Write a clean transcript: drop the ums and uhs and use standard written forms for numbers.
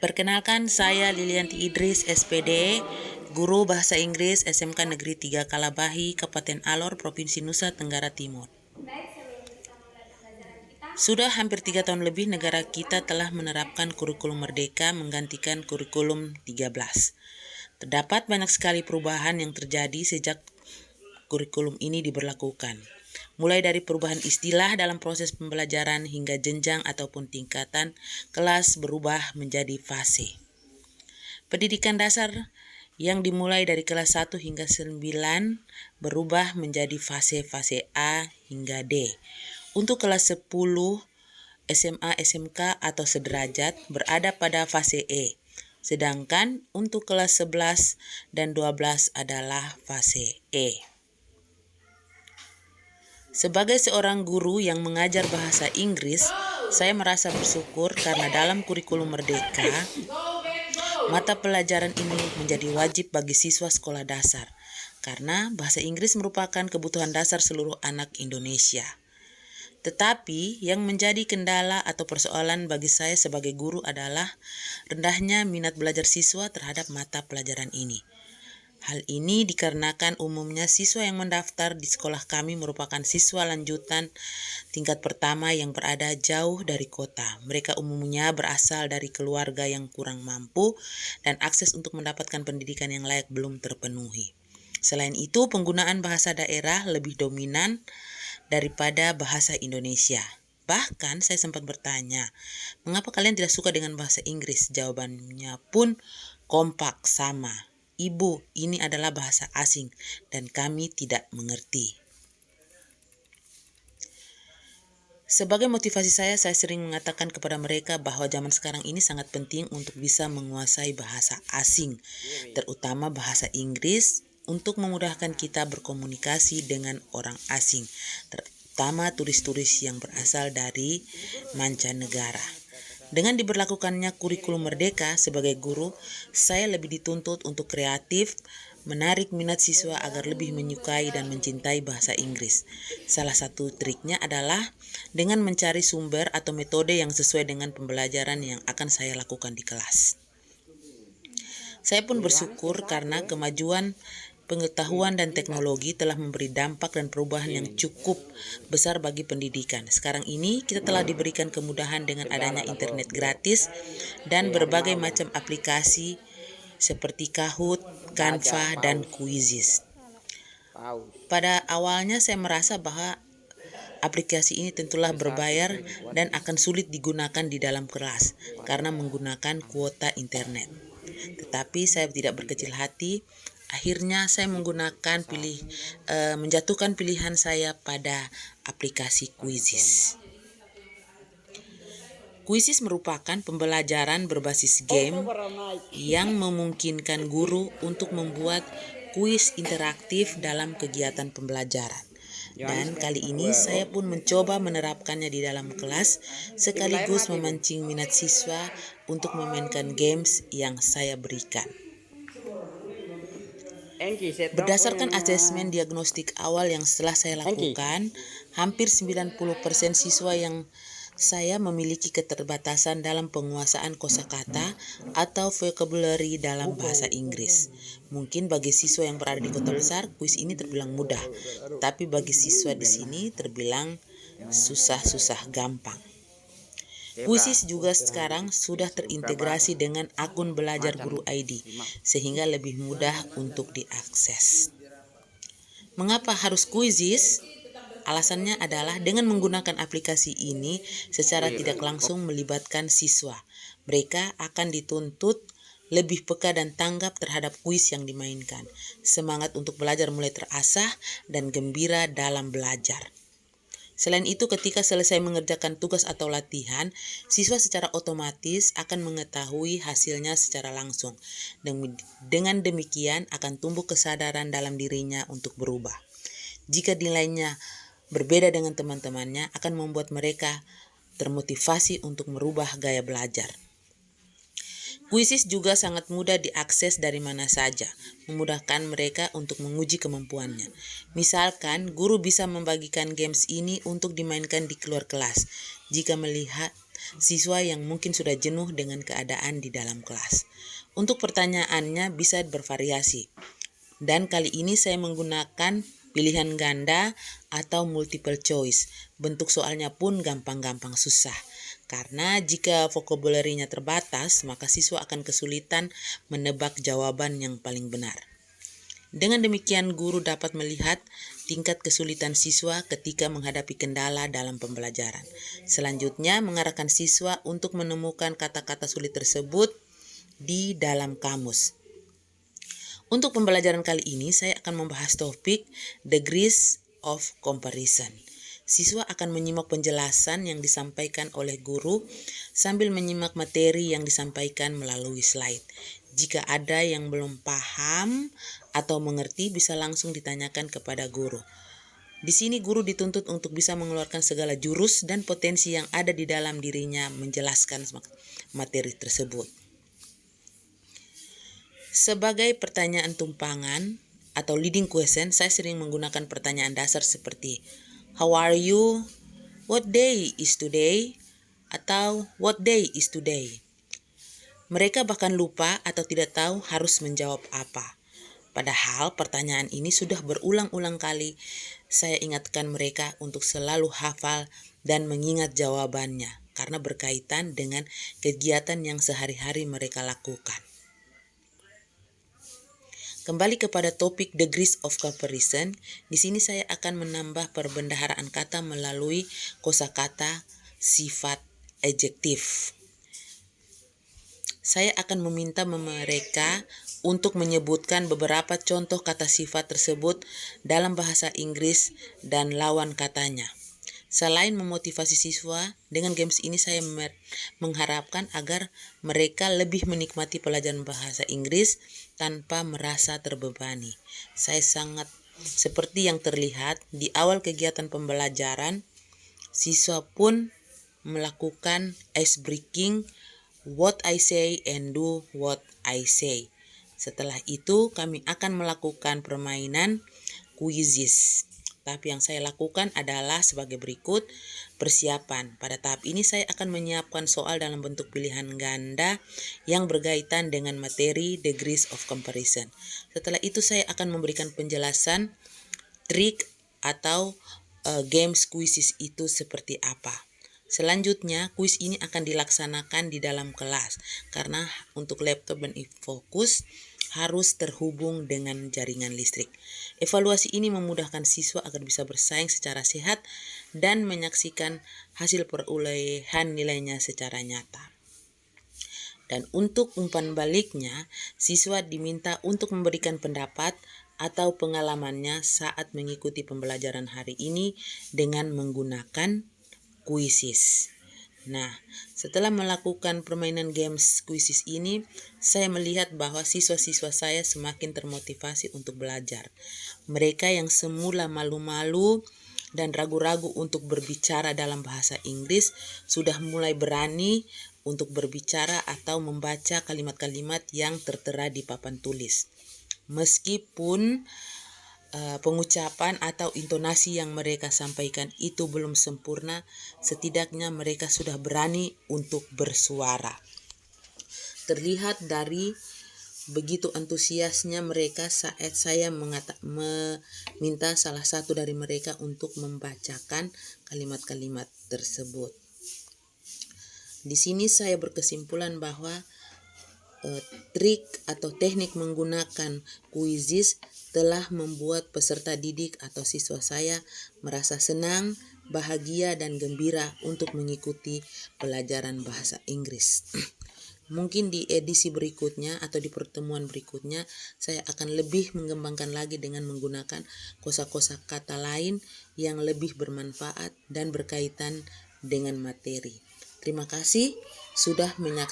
Perkenalkan, saya Lilianti Idris, SPD, Guru Bahasa Inggris SMK Negeri 3 Kalabahi, Kabupaten Alor, Provinsi Nusa Tenggara Timur. Sudah hampir 3 tahun lebih negara kita telah menerapkan kurikulum merdeka menggantikan kurikulum 13. Terdapat banyak sekali perubahan yang terjadi sejak kurikulum ini diberlakukan. Mulai dari perubahan istilah dalam proses pembelajaran hingga jenjang ataupun tingkatan kelas berubah menjadi fase. Pendidikan dasar yang dimulai dari kelas 1 hingga 9 berubah menjadi fase-fase A hingga D. Untuk kelas 10, SMA, SMK atau sederajat berada pada fase E. Sedangkan untuk kelas 11 dan 12 adalah fase E. Sebagai seorang guru yang mengajar bahasa Inggris, saya merasa bersyukur karena dalam kurikulum merdeka, mata pelajaran ini menjadi wajib bagi siswa sekolah dasar, karena bahasa Inggris merupakan kebutuhan dasar seluruh anak Indonesia. Tetapi yang menjadi kendala atau persoalan bagi saya sebagai guru adalah rendahnya minat belajar siswa terhadap mata pelajaran ini. Hal ini dikarenakan umumnya siswa yang mendaftar di sekolah kami merupakan siswa lanjutan tingkat pertama yang berada jauh dari kota. Mereka umumnya berasal dari keluarga yang kurang mampu dan akses untuk mendapatkan pendidikan yang layak belum terpenuhi. Selain itu, penggunaan bahasa daerah lebih dominan daripada bahasa Indonesia. Bahkan saya sempat bertanya, mengapa kalian tidak suka dengan bahasa Inggris? Jawabannya pun kompak sama. Ibu, ini adalah bahasa asing dan kami tidak mengerti. Sebagai motivasi saya sering mengatakan kepada mereka bahwa zaman sekarang ini sangat penting untuk bisa menguasai bahasa asing, terutama bahasa Inggris, untuk memudahkan kita berkomunikasi dengan orang asing, terutama turis-turis yang berasal dari mancanegara. Dengan diberlakukannya kurikulum merdeka sebagai guru, saya lebih dituntut untuk kreatif, menarik minat siswa agar lebih menyukai dan mencintai bahasa Inggris. Salah satu triknya adalah dengan mencari sumber atau metode yang sesuai dengan pembelajaran yang akan saya lakukan di kelas. Saya pun bersyukur karena kemajuan pengetahuan dan teknologi telah memberi dampak dan perubahan yang cukup besar bagi pendidikan. Sekarang ini kita telah diberikan kemudahan dengan adanya internet gratis dan berbagai macam aplikasi seperti Kahoot, Canva, dan Quizizz. Pada awalnya saya merasa bahwa aplikasi ini tentulah berbayar dan akan sulit digunakan di dalam kelas karena menggunakan kuota internet. Tetapi saya tidak berkecil hati. Akhirnya saya menjatuhkan pilihan saya pada aplikasi Quizizz. Quizizz merupakan pembelajaran berbasis game yang memungkinkan guru untuk membuat kuis interaktif dalam kegiatan pembelajaran. Dan kali ini saya pun mencoba menerapkannya di dalam kelas sekaligus memancing minat siswa untuk memainkan games yang saya berikan. Berdasarkan asesmen diagnostik awal yang setelah saya lakukan, hampir 90% siswa yang saya memiliki keterbatasan dalam penguasaan kosakata atau vocabulary dalam bahasa Inggris. Mungkin bagi siswa yang berada di kota besar, kuis ini terbilang mudah, tapi bagi siswa di sini terbilang susah-susah gampang. Quizizz juga sekarang sudah terintegrasi dengan akun Belajar Guru ID, sehingga lebih mudah untuk diakses. Mengapa harus Quizizz? Alasannya adalah dengan menggunakan aplikasi ini secara tidak langsung melibatkan siswa. Mereka akan dituntut lebih peka dan tanggap terhadap kuis yang dimainkan. Semangat untuk belajar mulai terasah dan gembira dalam belajar. Selain itu, ketika selesai mengerjakan tugas atau latihan, siswa secara otomatis akan mengetahui hasilnya secara langsung. Dengan demikian akan tumbuh kesadaran dalam dirinya untuk berubah. Jika nilainya berbeda dengan teman-temannya, akan membuat mereka termotivasi untuk merubah gaya belajar. Quizizz juga sangat mudah diakses dari mana saja, memudahkan mereka untuk menguji kemampuannya. Misalkan, guru bisa membagikan games ini untuk dimainkan di luar kelas. Jika melihat siswa yang mungkin sudah jenuh dengan keadaan di dalam kelas. Untuk pertanyaannya bisa bervariasi. Dan kali ini saya menggunakan pilihan ganda atau multiple choice. Bentuk soalnya pun gampang-gampang susah. Karena jika vocabulary-nya terbatas, maka siswa akan kesulitan menebak jawaban yang paling benar. Dengan demikian, guru dapat melihat tingkat kesulitan siswa ketika menghadapi kendala dalam pembelajaran. Selanjutnya, mengarahkan siswa untuk menemukan kata-kata sulit tersebut di dalam kamus. Untuk pembelajaran kali ini, saya akan membahas topik degrees of comparison. Siswa akan menyimak penjelasan yang disampaikan oleh guru sambil menyimak materi yang disampaikan melalui slide. Jika ada yang belum paham atau mengerti, bisa langsung ditanyakan kepada guru. Di sini guru dituntut untuk bisa mengeluarkan segala jurus dan potensi yang ada di dalam dirinya menjelaskan materi tersebut. Sebagai pertanyaan tumpangan atau leading question, saya sering menggunakan pertanyaan dasar seperti how are you? What day is today? Atau what day is today? Mereka bahkan lupa atau tidak tahu harus menjawab apa. Padahal pertanyaan ini sudah berulang-ulang kali saya ingatkan mereka untuk selalu hafal dan mengingat jawabannya karena berkaitan dengan kegiatan yang sehari-hari mereka lakukan. Kembali kepada topik degrees of comparison, di sini saya akan menambah perbendaharaan kata melalui kosakata sifat adjektif. Saya akan meminta mereka untuk menyebutkan beberapa contoh kata sifat tersebut dalam bahasa Inggris dan lawan katanya. Selain memotivasi siswa, dengan games ini saya mengharapkan agar mereka lebih menikmati pelajaran bahasa Inggris tanpa merasa terbebani. Saya sangat seperti yang terlihat di awal kegiatan pembelajaran, siswa pun melakukan ice breaking, what I say and do what I say. Setelah itu kami akan melakukan permainan quizzes. Tapi yang saya lakukan adalah sebagai berikut. Persiapan. Pada tahap ini saya akan menyiapkan soal dalam bentuk pilihan ganda yang berkaitan dengan materi degrees of comparison. Setelah itu saya akan memberikan penjelasan trik atau games quizzes itu seperti apa. Selanjutnya, kuis ini akan dilaksanakan di dalam kelas karena untuk laptop dan e-focus harus terhubung dengan jaringan listrik. Evaluasi ini memudahkan siswa agar bisa bersaing secara sehat dan menyaksikan hasil perolehan nilainya secara nyata. Dan untuk umpan baliknya, siswa diminta untuk memberikan pendapat atau pengalamannya saat mengikuti pembelajaran hari ini dengan menggunakan quizzes. Nah, setelah melakukan permainan games quizzes ini, saya melihat bahwa siswa-siswa saya semakin termotivasi untuk belajar. Mereka yang semula malu-malu dan ragu-ragu untuk berbicara dalam bahasa Inggris sudah mulai berani untuk berbicara atau membaca kalimat-kalimat yang tertera di papan tulis. Meskipun pengucapan atau intonasi yang mereka sampaikan itu belum sempurna, setidaknya mereka sudah berani untuk bersuara. Terlihat dari begitu antusiasnya mereka saat saya meminta salah satu dari mereka untuk membacakan kalimat-kalimat tersebut. Di sini saya berkesimpulan bahwa trik atau teknik menggunakan quizzes telah membuat peserta didik atau siswa saya merasa senang, bahagia, dan gembira untuk mengikuti pelajaran bahasa Inggris. Mungkin di edisi berikutnya atau di pertemuan berikutnya saya akan lebih mengembangkan lagi dengan menggunakan kosa-kosa kata lain yang lebih bermanfaat dan berkaitan dengan materi. Terima kasih sudah menyaksikan.